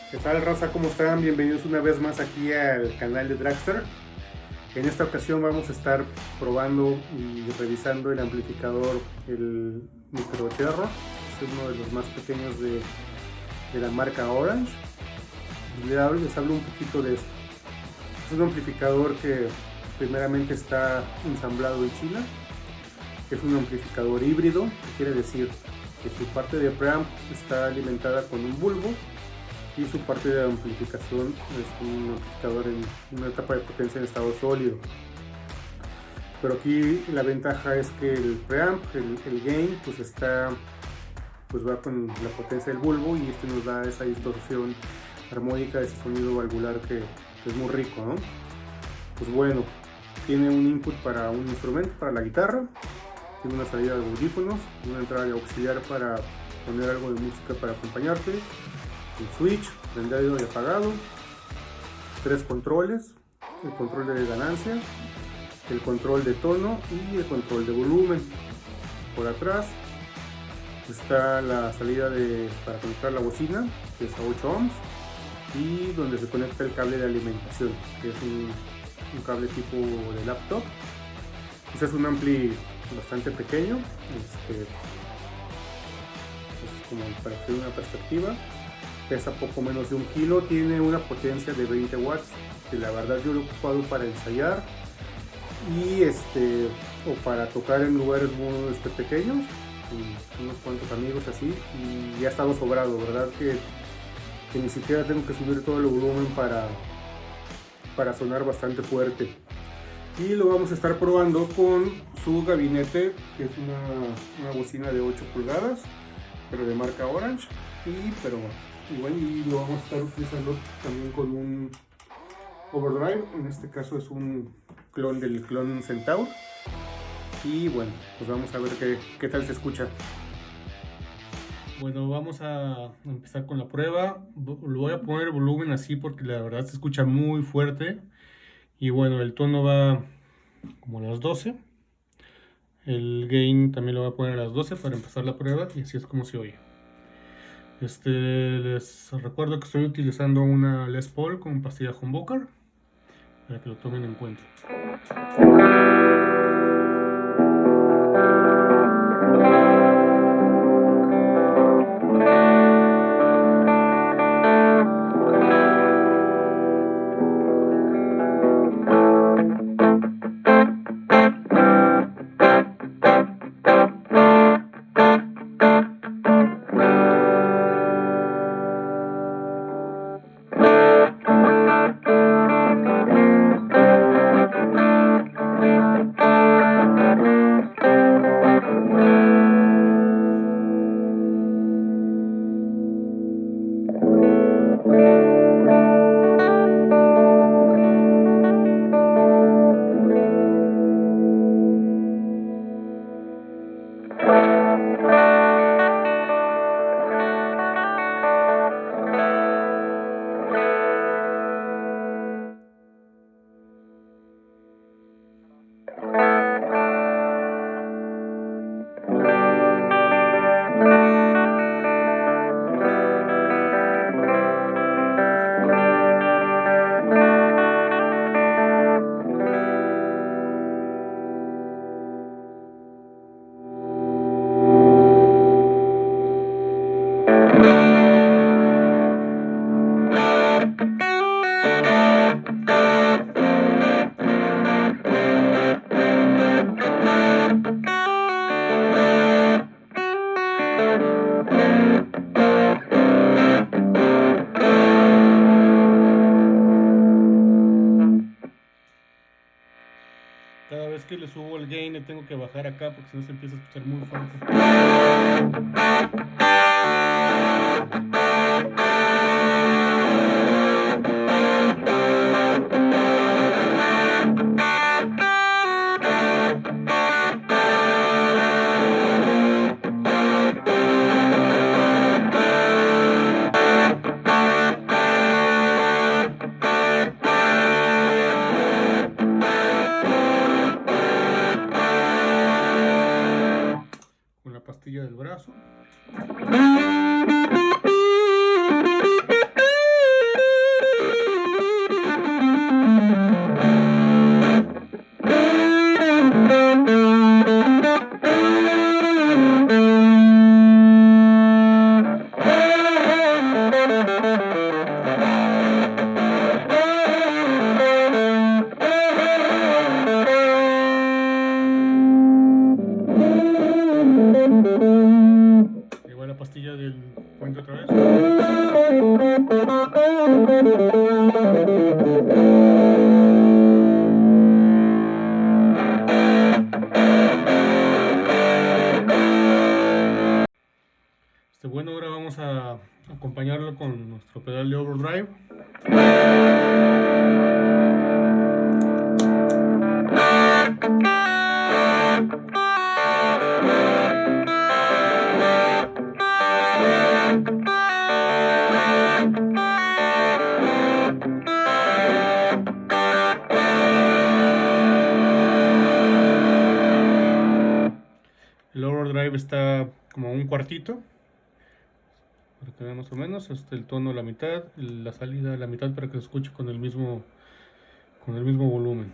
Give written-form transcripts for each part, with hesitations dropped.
¿Qué tal, raza? ¿Cómo están? Bienvenidos una vez más aquí al canal de Dragster. En esta ocasión vamos a estar probando y revisando el amplificador, el Micro Terra. Es uno de los más pequeños de la marca Orange. Les hablo un poquito de esto. Es un amplificador que primeramente está ensamblado en China. Es un amplificador híbrido, que quiere decir que su parte de preamp está alimentada con un bulbo y su parte de amplificación es un amplificador en una etapa de potencia en estado sólido. Pero aquí la ventaja es que el preamp, el gain, pues va con la potencia del bulbo, y este nos da esa distorsión armónica, ese sonido valvular que es muy rico, ¿no? Pues bueno, tiene un input para un instrumento, para la guitarra, tiene una salida de audífonos, una entrada de auxiliar para poner algo de música para acompañarte, el switch, prendido y apagado, 3 controles, el control de ganancia, el control de tono y el control de volumen. Por atrás está la salida para conectar la bocina, que es a 8 ohms, y donde se conecta el cable de alimentación, que es un cable tipo de laptop. Este es un ampli bastante pequeño, es como para hacer una perspectiva. Pesa poco menos de 1 kilo, tiene una potencia de 20 watts, que la verdad yo lo he ocupado para ensayar y o para tocar en lugares muy pequeños, con unos cuantos amigos así, y ya ha estado sobrado, verdad que ni siquiera tengo que subir todo el volumen para sonar bastante fuerte. Y lo vamos a estar probando con su gabinete, que es una bocina de 8 pulgadas, pero de marca Orange, y lo vamos a estar utilizando también con un overdrive. En este caso es un clon del clon Centaur. Y bueno, pues vamos a ver qué tal se escucha. Bueno, vamos a empezar con la prueba. Lo voy a poner el volumen así porque la verdad se escucha muy fuerte. Y bueno, el tono va como a las 12. El gain también lo voy a poner a las 12 para empezar la prueba, y así es como se oye. Les recuerdo que estoy utilizando una Les Paul con pastilla humbucker, para que lo tomen en cuenta. Cada vez que le subo el gain le tengo que bajar acá porque si no se empieza a escuchar muy fuerte. Con la pastilla del brazo. Bueno, ahora vamos a acompañarlo con nuestro pedal de overdrive. El overdrive está como un cuartito, para que vean más o menos, hasta el tono la mitad, la salida la mitad, para que se escuche con el mismo volumen.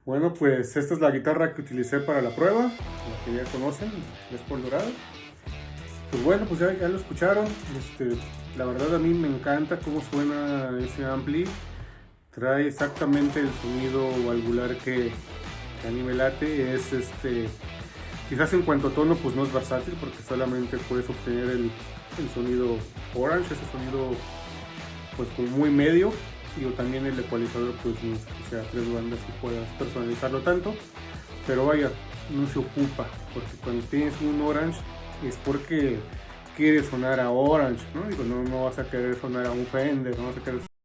Bueno, pues esta es la guitarra que utilicé para la prueba, la que ya conocen, Les Paul Dorado. Pues bueno, pues ya lo escucharon. La verdad a mí me encanta cómo suena ese ampli. Trae exactamente el sonido valvular que a mí me late. Es quizás en cuanto a tono pues no es versátil, porque solamente puedes obtener el sonido orange, ese sonido pues como muy medio. Y también el ecualizador pues no es que sea tres bandas y puedas personalizarlo tanto, pero vaya, no se ocupa, porque cuando tienes un Orange es porque quieres sonar a Orange, ¿no? Digo, no vas a querer sonar a un Fender, no vas a querer